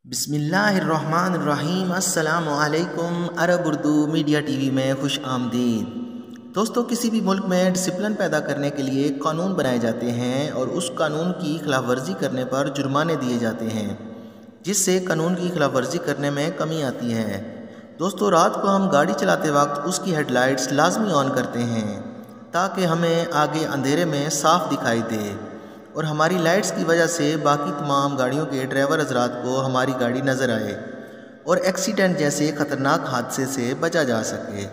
बिस्मिल्लाहिर्रहमानिर्रहीम। अस्सलामु अलैकुम। अरब उर्दू मीडिया टीवी में खुश आमदीद। दोस्तों, किसी भी मुल्क में डिसिप्लिन पैदा करने के लिए कानून बनाए जाते हैं और उस कानून की खिलाफ वर्जी करने पर जुर्माने दिए जाते हैं, जिससे कानून की खिलाफ वर्जी करने में कमी आती है। दोस्तों, रात को हम गाड़ी चलाते वक्त उसकी हेडलाइट्स लाजमी ऑन करते हैं ताकि हमें आगे अंधेरे में साफ दिखाई दे और हमारी लाइट्स की वजह से बाकी तमाम गाड़ियों के ड्राइवर हजरात को हमारी गाड़ी नज़र आए और एक्सीडेंट जैसे ख़तरनाक हादसे से बचा जा सके।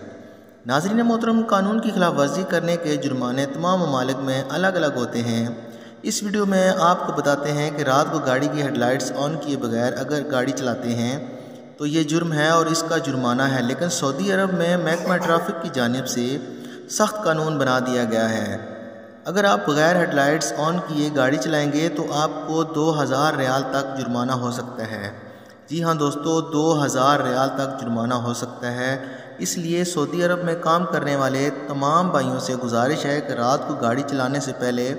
नाज़रीन मोहतरम, कानून की खिलाफ वर्जी करने के जुर्माने तमाम ममालिक में अलग अलग होते हैं। इस वीडियो में आपको बताते हैं कि रात को गाड़ी की हेडलाइट्स ऑन किए बगैर अगर गाड़ी चलाते हैं तो ये जुर्म है और इसका जुर्माना है। लेकिन सऊदी अरब में महकमा ट्रैफिक की जानिब से सख्त कानून बना दिया गया है। अगर आप बगैर हेडलाइट्स ऑन किए गाड़ी चलाएंगे तो आपको 2000 रियाल तक जुर्माना हो सकता है। जी हाँ दोस्तों, 2000 रियाल तक जुर्माना हो सकता है। इसलिए सऊदी अरब में काम करने वाले तमाम भाइयों से गुजारिश है कि रात को गाड़ी चलाने से पहले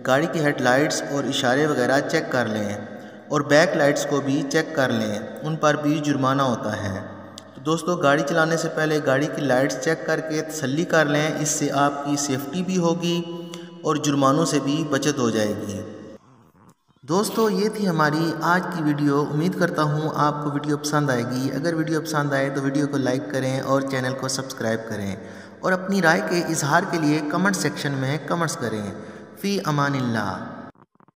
गाड़ी की हेडलाइट्स और इशारे वगैरह चेक कर लें और बैक लाइट्स को भी चेक कर लें, उन पर भी जुर्माना होता है। तो दोस्तों, गाड़ी चलाने से पहले गाड़ी की लाइट्स चेक करके तसल्ली कर लें, इससे आपकी सेफ्टी भी होगी और जुर्मानों से भी बचत हो जाएगी। दोस्तों, ये थी हमारी आज की वीडियो। उम्मीद करता हूँ आपको वीडियो पसंद आएगी। अगर वीडियो पसंद आए तो वीडियो को लाइक करें और चैनल को सब्सक्राइब करें और अपनी राय के इजहार के लिए कमेंट सेक्शन में कमेंट्स करें। फ़ी अमानिल्लाह।